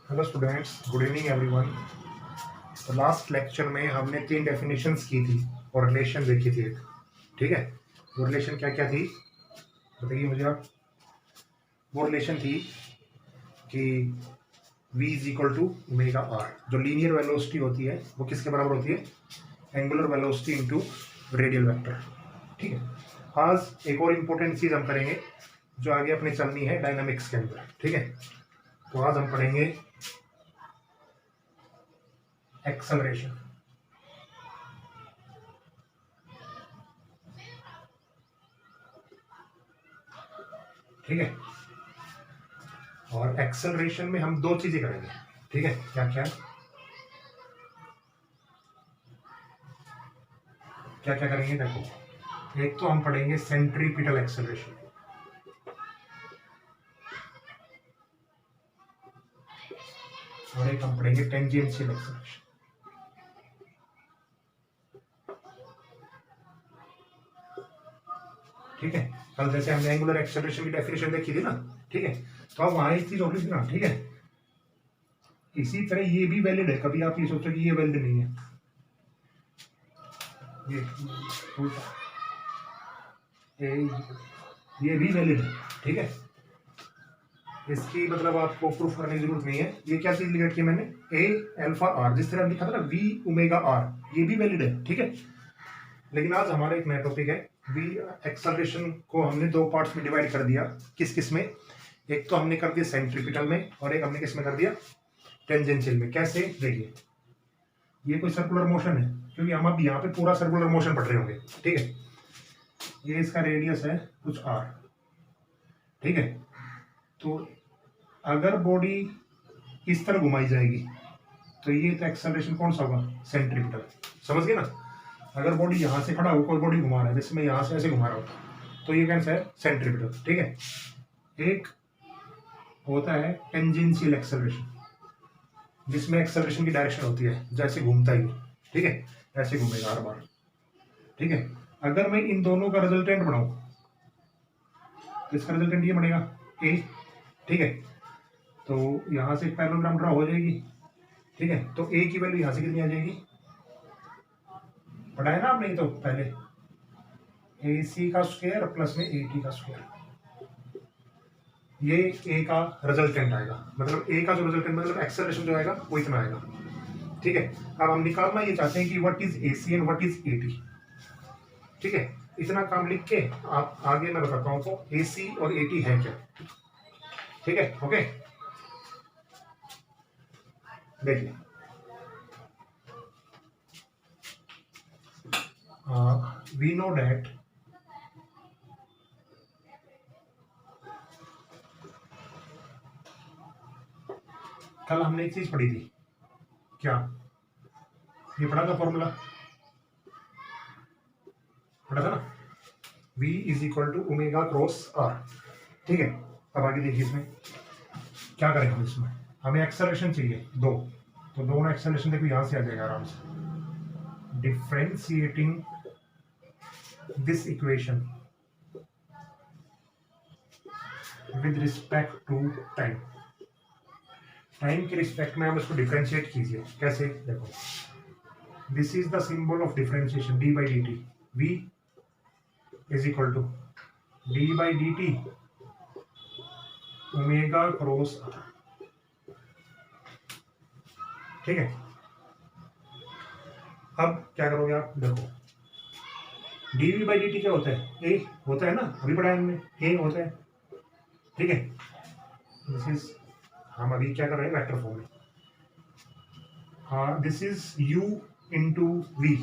Hello students, good evening everyone. तो last lecture में हमने 3 डेफिनेशंस की थी और रिलेशन देखी थी एक। ठीक है, वो रिलेशन क्या क्या थी बताइए मुझे आप। वो रिलेशन थी कि v is equal to omega r. जो लीनियर वेलोसिटी होती है वो किसके बराबर होती है? Angular velocity into radial vector. ठीक है, आज एक और इम्पोर्टेंट चीज़ हम करेंगे जो आगे अपने चलनी है डायनामिक्स के अंदर। ठीक है, तो आज हम पढ़ेंगे एक्सेलरेशन। ठीक है, और एक्सेलरेशन में हम दो चीजें करेंगे। ठीक है, क्या क्या क्या क्या करेंगे देखो। एक तो हम पढ़ेंगे सेंट्रीपिटल एक्सेलरेशन, और एक हम पढ़ेंगे टेंजेंशियल एक्सेलरेशन। ठीक है, कल जैसे हमने एंगुलर एक्सेलरेशन की डेफिनेशन देखी थी ना। ठीक है, तो अब वहां एक चीज होगी ना। ठीक है, इसी तरह ये भी वैलिड है। कभी आप ये सोचो कि ये वैलिड नहीं है, ये भी वैलिड है। ठीक है, इसकी मतलब आपको प्रूफ करने की जरूरत नहीं है। ये क्या चीज लिख रखी है मैंने? ए अल्फा आर, जिस तरह लिखा था ना वी ओमेगा आर, ये भी वैलिड है। ठीक है, लेकिन आज हमारा एक नया टॉपिक है। वी एक्सेलरेशन को हमने दो पार्ट्स में डिवाइड कर दिया। किस किस में? एक तो हमने कर दिया सेंट्रीपिटल में, और एक हमने किस में कर दिया? टेंजेंशियल में। कैसे? देखिए, ये कोई सर्कुलर मोशन है, क्योंकि हम अब यहाँ पे पूरा सर्कुलर मोशन पढ़ रहे होंगे। ठीक है, ये इसका रेडियस है कुछ आर। ठीक है, तो अगर बॉडी इस तरह घुमाई जाएगी तो ये तो एक्सेलरेशन कौन सा होगा? सेंट्रीपिटल। समझ गए ना? अगर बॉडी यहाँ से खड़ा हो, कोई बॉडी घुमा रहा है, जैसे मैं यहाँ से ऐसे घुमा रहा हूँ, तो ये कैसा है? सेंट्रीपिटल। ठीक है, एक होता है टेंजेंशियल एक्सेलरेशन, जिसमें एक्सेलरेशन की डायरेक्शन होती है जैसे घूमता ही। ठीक है, ऐसे घूमेगा हर बार। ठीक है, अगर मैं इन दोनों का रिजल्टेंट बनाऊं तो इसका रिजल्टेंट ये बनेगा ए। ठीक है, तो यहां से पैरेललोग्राम ड्रा हो जाएगी। ठीक है, तो ए की वैल्यू यहां से कितनी आ जाएगी? पढ़ा है ना आपने? तो पहले ए सी का स्क्वायर प्लस में ए टी का स्क्वायर, ये ए का रिजल्टेंट आएगा। मतलब ए का जो रिजल्टेंट मतलब एक्सेलरेशन जो आएगा वो इतना आएगा। ठीक है, अब हम निकालना ये चाहते हैं कि what is a c and what is a t. ठीक है, इतना काम लिख के आप आगे मैं बताता हूँ तो ए सी और ए टी है क्या। ठीक है, ओके, देखिए वी नो डैट कल हमने एक चीज पढ़ी थी। क्या? ये पढ़ा था फॉर्मूला, पढ़ा था ना? v is equal to omega cross r. ठीक है, अब आगे देखिए इसमें क्या करेंगे हम। इसमें हमें एक्सेलरेशन चाहिए दो, तो दोनों एक्सेलरेशन देखो यहां से आ जाएगा आराम से। Differentiating this equation with respect to time. Time के रिस्पेक्ट में आप इसको डिफरेंशिएट कीजिए। कैसे? देखो, this is the symbol of differentiation, d by d t. V is equal to d by d t omega cross r. ठीक है, अब क्या करोगे आप? देखो, d v by d t क्या होता है? ए होता है ना, अभी पढ़ा है हमने, ए होता है। ठीक है, दिस इज, हम अभी क्या कर रहे हैं? वेक्टर फॉर्म में। हाँ, this is u into v.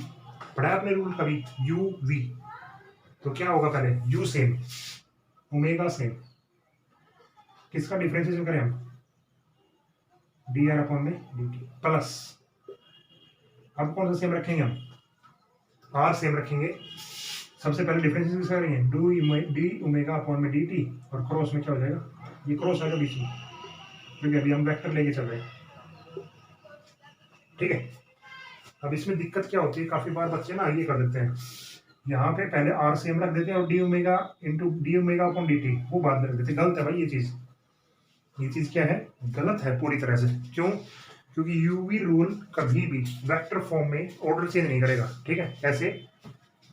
पढ़ा है आपने रूल कभी? यू वी, तो क्या होगा? पहले यू सेम, ओमेगा सेम, किसका डिफरेंशिएशन करें हम? डी आर अपॉन में डी टी प्लस, अब कौन सा सेम रखेंगे हम? आर सेम रखेंगे। सबसे पहले डिफरेंशिएशन किसका करेंगे? डी ओमेगा अपॉन में डी टी, और क्रॉस में क्या हो जाएगा? ये क्रॉस आएगा बीच में, क्योंकि अभी हम वेक्टर लेके चल रहे हैं। ठीक है, अब इसमें दिक्कत क्या होती है? काफी बार बच्चे ना ये कर देते हैं, यहाँ पे पहले आर सेम रख देते हैं और D omega into D omega upon D T वो बाद में रख देते हैं। गलत है भाई ये चीज। ये चीज क्या है, गलत है पूरी तरह से। क्यों? क्योंकि यूवी रूल कभी भी वेक्टर फॉर्म में ऑर्डर चेंज नहीं करेगा। ठीक है, कैसे?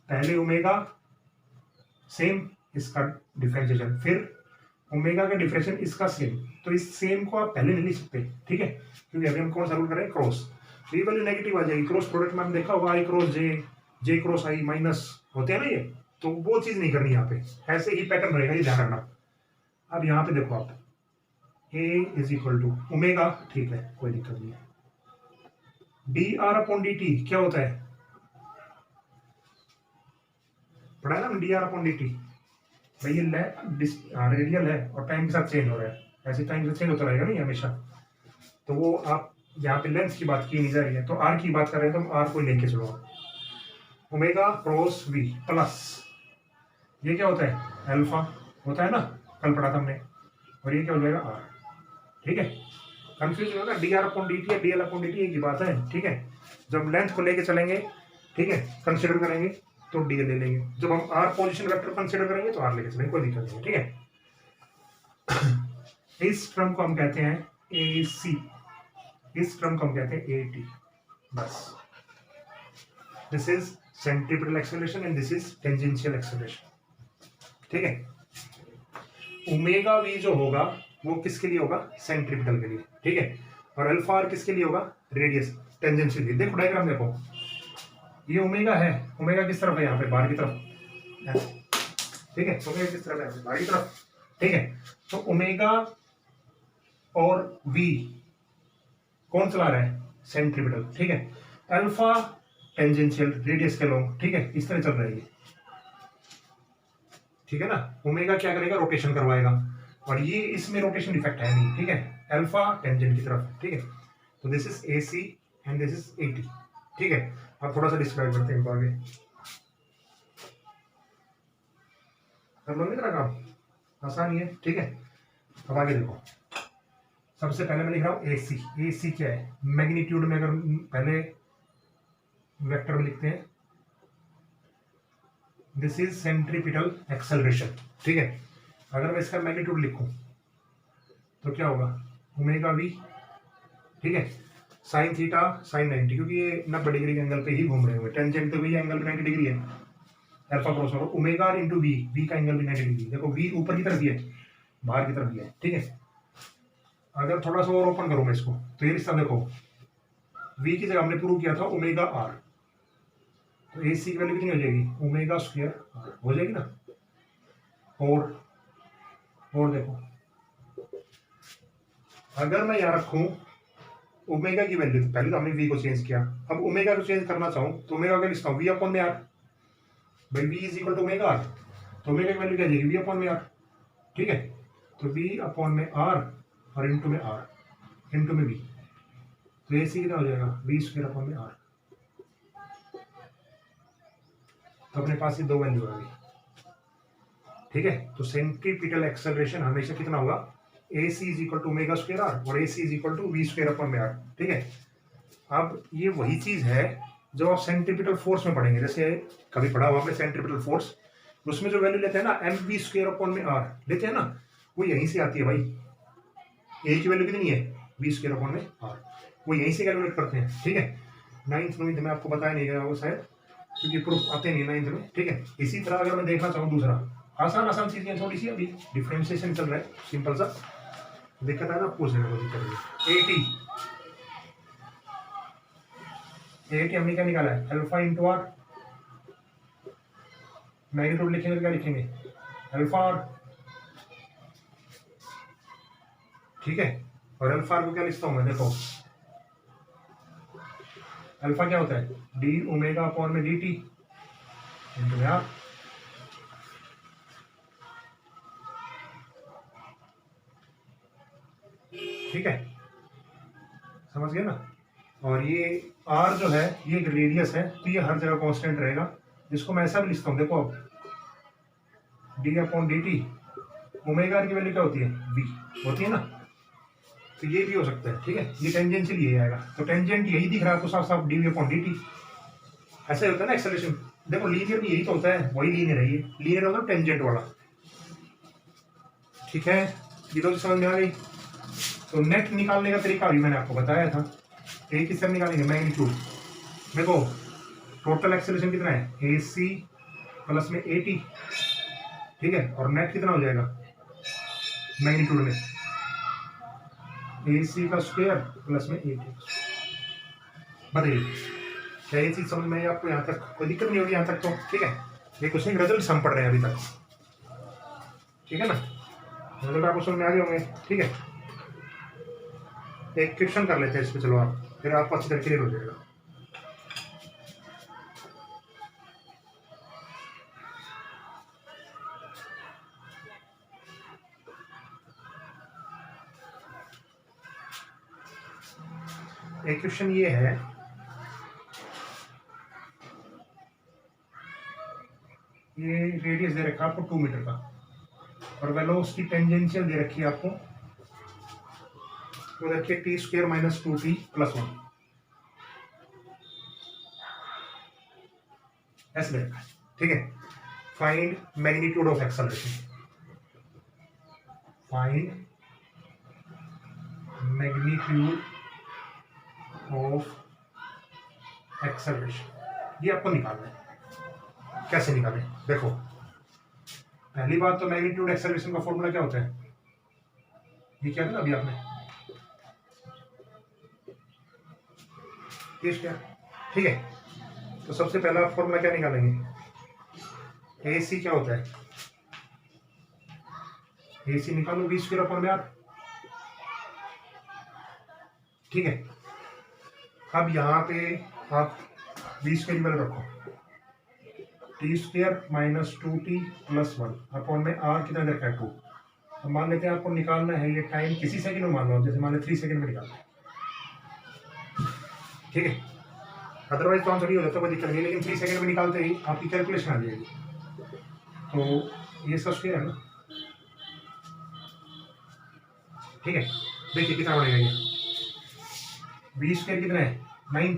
पहले ओमेगा सेम, इसका डिफरेंशिएशन, फिर ओमेगा का डिफरेंशिएशन इसका सेम, तो इस सेम को आप पहले नहीं लिख सकते। ठीक है, क्योंकि अभी हम कौन सा रूल करें, क्रॉस, तो ये वैल्यू नेगेटिव आ जाएगी। क्रॉस प्रोडक्ट में हमने देखा होगा आई क्रॉस जे, जे क्रॉस आई माइनस होते हैं ना ये, तो वो चीज नहीं करनी यहाँ पे, ऐसे ही पैटर्न रहेगा, ये ध्यान रखना। अब यहाँ पे देखो आप, ए इज इक्वल टू ओमेगा, ठीक है कोई दिक्कत नहीं है, D R upon D t क्या होता है, पढ़ा है ना D R upon D T. भाई ये रेडियल है और टाइम के साथ चेंज हो रहा है, ऐसे टाइम से चेंज होता रहेगा नहीं हमेशा, तो वो आप यहाँ पे लेंथ की बात की नहीं जा रही है, तो आर की बात कर रहे हैं, तो हम आर को लेके चलो। ओमेगा क्रॉस वी प्लस, ये क्या होता है, अल्फा होता है ना, कल पढ़ा था हमने, और ये क्या हो जाएगा आर। ठीक है, कंफ्यूज होगा, D R upon D T या D L upon D T एक ही बात है। ठीक है, जब लेंथ को लेके चलेंगे, ठीक है, कंसिडर करेंगे तो डी ले लेंगे, जब हम आर पोजीशन वेक्टर कंसीडर करेंगे तो आर लेके चलेंगे, कोई दिक्कत नहीं। ठीक है, इस टर्म को हम कहते हैं ए सी, इस टर्म को हम कहते हैं ए टी, बस। This is centripetal acceleration and this is tangential acceleration. ठीक है, ओमेगा वी जो होगा वो किसके लिए होगा, सेंट्रीपिटल के लिए। ठीक है, और अल्फा आर किसके लिए होगा, रेडियस टेंजेंशियल के लिए। देखो डायग्राम देखो, ये ओमेगा है, ओमेगा किस तरफ है, यहाँ पे बाहर की तरफ। ठीक है, ओमेगा किस तरफ है, बाहर की तरफ। ठीक है, तो ओमेगा और वी कौन चला रहा है, सेंट्रीपिटल। ठीक है, अल्फा टेंजेंशियल रेडियस के लॉन्ग। ठीक है, इस तरह चल रहा है ये। ठीक है ना, ओमेगा क्या करेगा, रोटेशन करवाएगा, और ये इसमें रोटेशन इफेक्ट है नहीं। ठीक है, अल्फा टेंजेंट की तरफ। ठीक है, तो this is a c and this is a t. ठीक है, अब थोड़ा सा डिस्क्राइब करते हैं इनको आगे, कर लोगे तेरा काम, आसान ही है। ठीक है, अब आगे देखो, सबसे पहले मैं लिख रहा हूँ ए सी। ए सी क्या है, मैग्नीट्यूड में अगर पहले वेक्टर में लिखते हैं, दिस इज सेंट्रीपिटल एक्सेलरेशन। ठीक है, अगर मैं इसका मैग्नीट्यूड लिखूं तो क्या होगा, ओमेगा वी। ठीक है, साइन थीटा साइन 90, क्योंकि ये 90 डिग्री के एंगल पे ही घूम रहे होंगे, टेंजेंट तो भी एंगल 90 डिग्री है, alpha cross over omega into v, v का एंगल भी 90 डिग्री। देखो वी ऊपर की तरफ भी है, बाहर की तरफ भी है। ठीक है, अगर थोड़ा सा और ओपन करूं मैं इसको, तो ये रिश्ता देखो, वी की जगह हमने प्रूव किया था ओमेगा आर, तो ए सी की वैल्यू कितनी हो जाएगी, ओमेगा स्क्वायर आर हो जाएगी ना। और देखो, अगर मैं यहाँ रखूं ओमेगा की वैल्यू, तो पहले तो हमने वी को चेंज किया, अब ओमेगा को चेंज करना चाहूं तो ओमेगा का लिखता हूं वी अपॉन में आर। भाई v is equal to omega r, तो ओमेगा की वैल्यू क्या जाएगी, वी अपॉन में आर। ठीक है, तो वी अपॉन में आर और इंटू में आर इंटू में वी, तो ए सी कितना हो जाएगा, वी स्क्वायर अपॉन में आर। तो अपने पास ये दो वैल्यू आ गई। ठीक है, तो सेंट्रीपिटल एक्सेलरेशन हमेशा कितना होगा, A C is equal to omega square R और A C is equal to V square upon में आर। ठीक है, अब ये वही चीज है जो आप सेंट्रीपिटल फोर्स में पढ़ेंगे, जैसे कभी पढ़ा हुआ आपने सेंट्रीपिटल फोर्स, उसमें जो वैल्यू लेते हैं ना, एम वी स्क्वायर अपॉन में आर लेते हैं ना, वो यहीं से आती है भाई। ए की वैल्यू कितनी है, वी स्क्वायर अपॉन में आर, वो यहीं से कैलकुलेट करते हैं। ठीक है, 9th में आपको बताया नहीं गया वो शायद, क्योंकि प्रूफ आते नहीं 9th में। ठीक है, इसी तरह अगर मैं देखना चाहूँ दूसरा, आसान चीजें थोड़ी सी, अभी डिफ्रेंशिएशन चल रहा है सिंपल सा, दिक्कत है ना, पूछ लेना कोई दिक्कत नहीं। ए टी हमने क्या निकाला है, अल्फा इंटू आर, मैग्नीट्यूड लिखेंगे क्या लिखेंगे, अल्फा आर। ठीक है, और अल्फा आर को क्या लिखता हूं मैं, देखो अल्फा क्या होता है, डी ओमेगा अपॉन में डी टी इंटू आर। ठीक है, समझ गए ना। और ये आर जो है ये एक रेडियस है, तो ये हर जगह कांस्टेंट रहेगा, जिसको मैं ऐसा भी लिखता हूँ, देखो अब D upon D t, omega की वैल्यू क्या होती है, वी होती है ना, तो ये भी हो सकता है। ठीक है, ये टेंजेंशियल यही आएगा, तो टेंजेंट यही दिख रहा है तो साफ साफ d v upon D t. ऐसा ही होता है ना एक्सेलरेशन, देखो लीनियर भी यही तो होता है, वही लीनियर है, ये लीनियर होता है टेंजेंट वाला। ठीक है, ये तो समझ में आ गई। तो नेट निकालने का तरीका अभी मैंने आपको बताया था। एक किस तरह निकालेंगे, मैग्नीट्यूड। देखो टोटल एक्सेलरेशन कितना है, ए सी प्लस में ए टी, ठीक है, और नेट कितना हो जाएगा मैग्नीट्यूड में, ए सी का स्क्वायर प्लस में ए टी। बताइए क्या ये चीज समझ में आई आपको? यहाँ तक कोई दिक्कत नहीं होगी यहाँ तक तो, ठीक है। ये क्वेश्चन रिजल्ट हम पढ़ रहे हैं अभी तक, ठीक है ना, रिजल्ट आपको समझ में आ गए होंगे, ठीक है। एक क्वेश्चन कर लेते हैं इस पर, चलो आप, फिर आपको अच्छी तरह क्लियर हो जाएगा। एक क्वेश्चन ये है, ये रेडियस दे रखा है आपको 2 मीटर का, और वेलोसिटी टेंजेंशियल दे रखी है आपको, वो देखिए T square minus 2t plus 1 ऐसे दे रखा है, ठीक है। Find magnitude of acceleration, find magnitude of acceleration, ये आपको निकालना है। कैसे निकालें, देखो पहली बात तो मैग्नीट्यूड एक्सेलरेशन का फॉर्मूला क्या होता है, ये क्या था ना अभी आपने, क्या, ठीक है। तो सबसे पहला फॉर्मूला क्या निकालेंगे, ए सी क्या होता है, ए सी निकालो वी स्क्वायर अपॉन में आर, ठीक है। अब यहाँ पे आप वी स्क्वायर की वैल्यू रखो, T square minus 2t plus 1 upon में आर कितना दे रखा है 2। अब मान लेते हैं आपको निकालना है ये टाइम किसी सेकंड में, मान लो जैसे मान लो 3 सेकंड में निकालना है, ठीक है। अदरवाइज तो आंसर ही हो जाता है, कोई दिक्कत नहीं, लेकिन 3 सेकंड में निकालते ही आपकी कैलकुलेशन आ जाएगी। तो ये इसका स्क्वायर है ना, ठीक है। देखिए कितना बनेगा ये, बी स्क्वायर कितना है 9,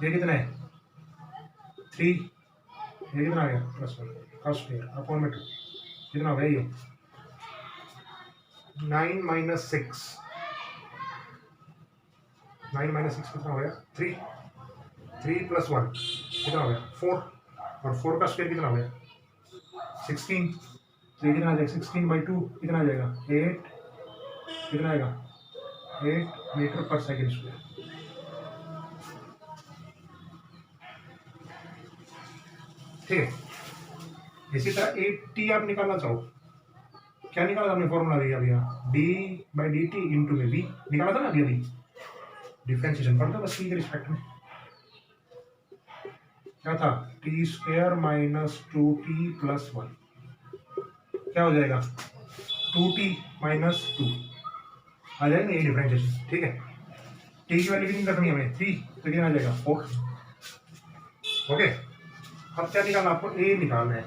ये कितना है 3, ये कितना आ गया प्लस 1 का स्क्वायर अपॉन में 2, कितना हो गया ये 9 माइनस 6, 9 माइनस 6 कितना हो गया 3, 3 प्लस 1 कितना हो गया 4, और 4 का स्क्वायर कितना हो गया 16, तो ये कितना आ जाएगा 16/2 कितना आ जाएगा 8, कितना आएगा 8 मीटर पर सेकेंड स्क्वायर, ठीक है। इसी तरह 8t आप निकालना चाहो, क्या निकाला हमने फॉर्मूला दिया अभी, यहाँ d/dt इंटू में v निकाला था ना अभी, डिफरेंशिएशन पढ़ दो बस t के रिस्पेक्ट में, क्या था T square minus 2t plus 1, क्या हो जाएगा 2t माइनस 2 आ जाएगा ये डिफरेंशिएशन, ठीक है। टी की वैल्यू कितनी करनी है हमें 3, तो कितना आ जाएगा 4, ओके। अब क्या निकालना आपको, ए निकालना है,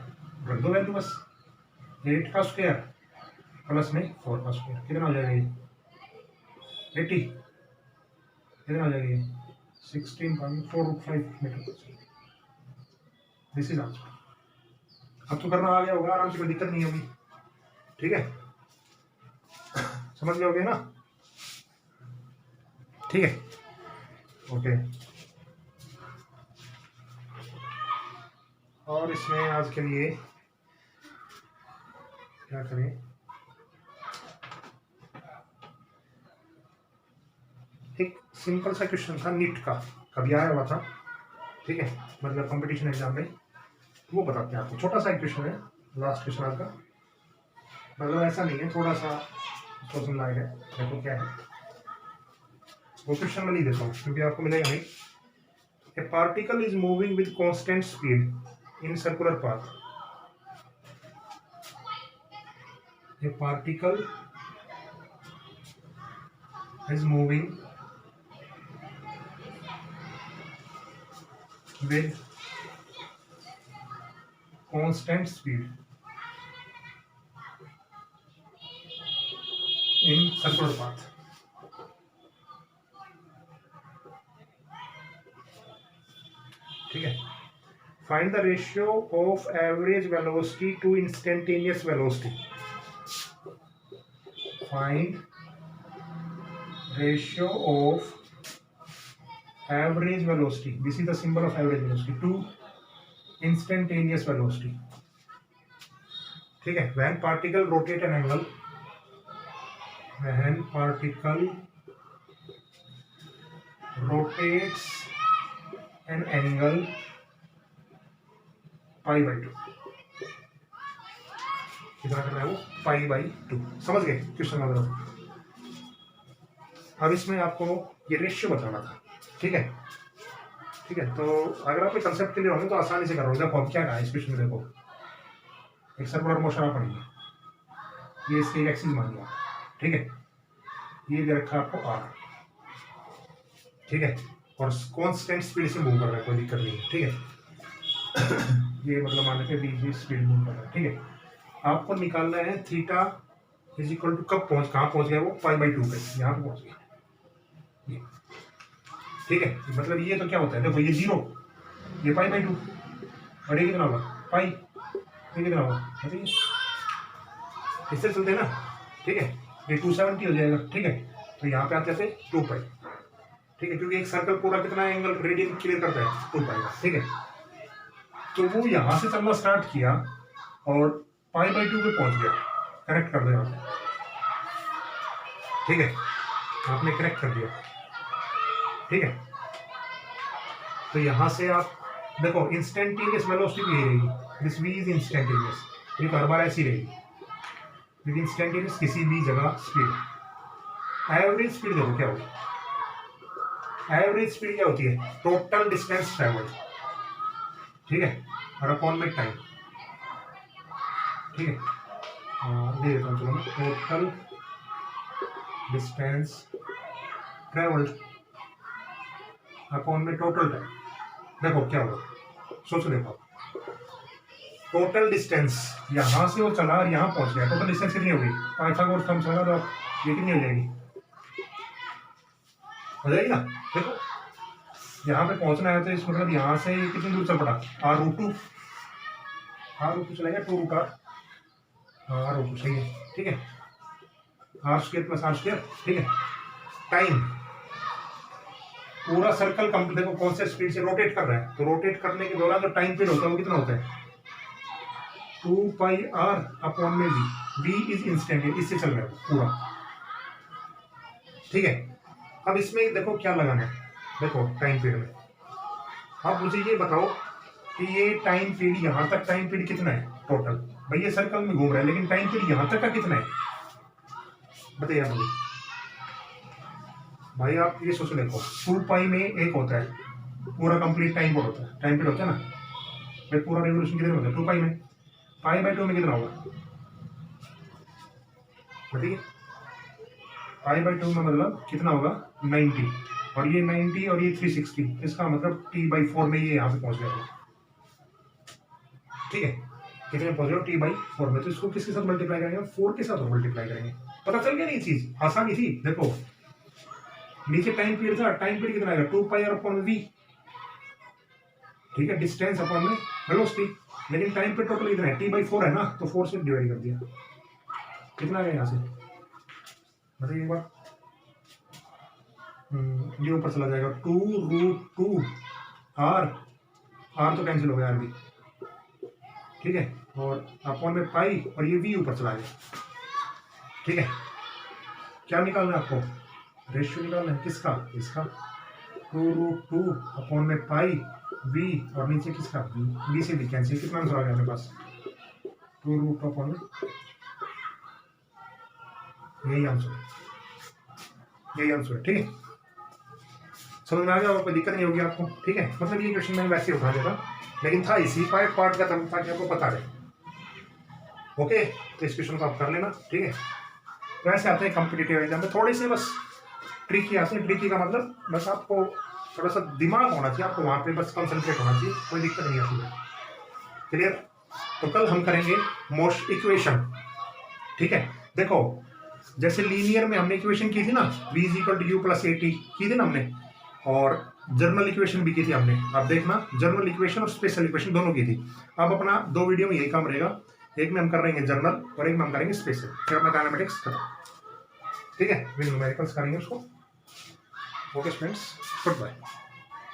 रख दो वैल्यू बस, 8 का स्क्वायर प्लस में 4 का स्क्वायर कितना हो जाएगा ये 80, कितना हो जाएगा ये 16.485 मीटर, दिस इज आंसर। अब तो करना आ गया होगा आराम से, कोई दिक्कत नहीं होगी, ठीक है, समझ गए ना, ठीक है, ओके। और इसमें आज के लिए क्या करें, एक सिंपल सा क्वेश्चन था नीट का, कभी आया हुआ था, ठीक है, मतलब कंपटीशन एग्जाम में, वो बताते हैं आपको। छोटा सा क्वेश्चन है, लास्ट क्वेश्चन आपका, मतलब ऐसा नहीं है, थोड़ा सा सोचने लायक है, देखो क्या है वो क्वेश्चन मैं नहीं देता हूँ क्योंकि आपको मिलेगा नहीं। A particle is moving with constant speed in circular path, a particle is moving with constant speed in circular path, ठीक है। Find the ratio of average velocity to instantaneous velocity, find ratio of average velocity, this is the symbol of average velocity, to instantaneous velocity. ठीक है, when particle rotate an angle, when particle rotates an angle pi by 2, कितना करना है वो, पाई by 2। समझ गए question का मतलब। अब इसमें आपको ये रेशियो बताना था। ठीक है, ठीक है, तो अगर आपके कंसेप्ट क्लियर होंगे तो आसानी से करोगे। देखो अब क्या कहा है इस क्वेश्चन में, देखो एक सर्कुलर मोशन आप पढ़िए, ये इसकी एक्सिस मान लिया। ठीक है, ये दे रखा आपको आर। ठीक है, और कांस्टेंट स्पीड से मूव कर रहा है, कोई दिक्कत नहीं है। ठीक है, ये मतलब मान लेते हैं v स्पीड मूव कर रहा है। ठीक है, आपको निकालना है थीटा इज इक्वल टू कब कहाँ पहुंच गया वो, पाई बाई 2 पे, यहाँ पे पहुंच गया। ठीक है, मतलब ये तो क्या होता है, देखो ये 0, ये पाई बाई 2, और ये कितना होगा पाई, ये कितना होगा बताइए, इससे चलते हैं ना। ठीक है, ये 270 हो जाएगा। ठीक है, तो यहाँ पे आते थे 2 पाई। ठीक है, क्योंकि एक सर्कल पूरा कितना एंगल रेडियन क्लियर करता है, 2 पाई का। ठीक है, तो वो यहाँ से चलना स्टार्ट किया और पाई बाई 2 पे पहुंच गया। करेक्ट कर दो यहाँ पे। ठीक है, आपने करेक्ट कर दिया। ठीक है, तो यहां से आप देखो इंस्टेंटेनियस वेलोसिटी भी रहेगी, दिस v इज इंस्टेंटेनियस, ये तो हर बार ऐसी रहेगी, लेकिन इंस्टेंटेनियस किसी भी जगह स्पीड। एवरेज स्पीड देखो क्या होगी, एवरेज स्पीड क्या होती है, टोटल डिस्टेंस ट्रैवल्ड। ठीक है, और अपॉन में टाइम। ठीक है, दे देता हूँ चलो मैं, टोटल डिस्टेंस ट्रैवल्ड अपॉन में टोटल टाइम। देखो क्या होगा, सोचो, देखो टोटल डिस्टेंस, यहां से वो चला और यहां पहुंच गया, टोटल डिस्टेंस कितनी होगी, पाइथागोरस थ्योरम चला तो ये कितनी हो जाएगी, हो जाएगी ना। देखो यहाँ पे पहुंचना है तो इस मतलब यहाँ से कितनी दूर चल पड़ा, r√2, r√2 चला गया 2 रूट r√2 सही है। ठीक है, r² प्लस r²। ठीक है, टाइम पूरा सर्कल कंप्लीट, देखो कौन से स्पीड से रोटेट कर रहा है, तो रोटेट करने के दौरान जो टाइम पीरियड होता है वो कितना होता है, 2 पाई r अपॉन में v इज इंस्टेंट, इससे चल रहा है पूरा। ठीक है, अब इसमें देखो क्या लगाना है, देखो टाइम पीरियड में अब मुझे ये बताओ कि ये टाइम पीरियड यहाँ तक टाइम पीरियड कितना है टोटल, भाई ये सर्कल में घूम रहा है लेकिन टाइम पीरियड यहाँ तक का कितना है बताइए मुझे। भाई आप ये सोच देखो 2 पाई में एक होता है पूरा कंप्लीट टाइम पीरियड होता है, टाइम पीरियड होता है ना भाई, पूरा रेवोल्यूशन कितने होता है 2 पाई में, पाई बाई 2 में कितना होगा बताइए, पाई बाई 2 में मतलब कितना होगा 90, और ये 90 और ये 360, इसका मतलब t/4 में ये यहाँ पे पहुंच गया। ठीक है, कितने पहुंच गया t/4 में, तो इसको किसके साथ मल्टीप्लाई करेंगे, 4 के साथ और मल्टीप्लाई करेंगे। पता चल गया नहीं, चीज आसानी थी। देखो नीचे टाइम पीरियड था, टाइम पीरियड कितना आएगा 2 पाई r अपॉन v। ठीक है, डिस्टेंस अपॉन में वेलोसिटी, लेकिन टाइम पे टोटल कितना है t/4 है ना, तो 4 से डिवाइड कर दिया, कितना आ गया यहाँ से बताइए एक बार, ये ऊपर चला जाएगा 2√2 r तो कैंसिल हो गया भी। ठीक है, और अपॉन में पाई और ये v ऊपर चला गया। ठीक है, क्या निकालना है आपको, रेशियो निकालना है किसका, इसका 2√2 अपॉन में पाई v, और नीचे किसका v से भी कैंसिल, कितना आंसर आ गया अपने पास 2√2 अपॉन में, यही आंसर है। ठीक है, समझ में आ गया और कोई दिक्कत नहीं होगी आपको। ठीक है, मतलब ये क्वेश्चन मैंने वैसे उठा दिया था, लेकिन था इसी पार्ट का था कि आपको पता रहे। ओके, तो इस क्वेश्चन को आप कर लेना। ठीक है, वैसे आते हैं कॉम्पिटिटिव एग्जाम में थोड़े से बस ट्रिकी आते हैं, ट्रिकी का मतलब बस आपको थोड़ा सा दिमाग होना चाहिए, आपको वहाँ पे बस कंसंट्रेट होना चाहिए, कोई दिक्कत नहीं आती है। क्लियर, तो कल हम करेंगे मोस्ट इक्वेशन। ठीक है, देखो जैसे लीनियर में हमने इक्वेशन की थी ना, v = u + at की थी ना हमने, और जर्नल इक्वेशन भी की थी हमने। अब देखना जर्नल इक्वेशन और स्पेशल इक्वेशन दोनों की थी। अब अपना 2 वीडियो में यही काम रहेगा, एक में हम कर रहेंगे जर्नल और एक में हम करेंगे स्पेशल, फिर अपना काइनेमेटिक्स खत्म। ठीक है, न्यूमेरिकल्स करेंगे उसको। Okay students, good bye.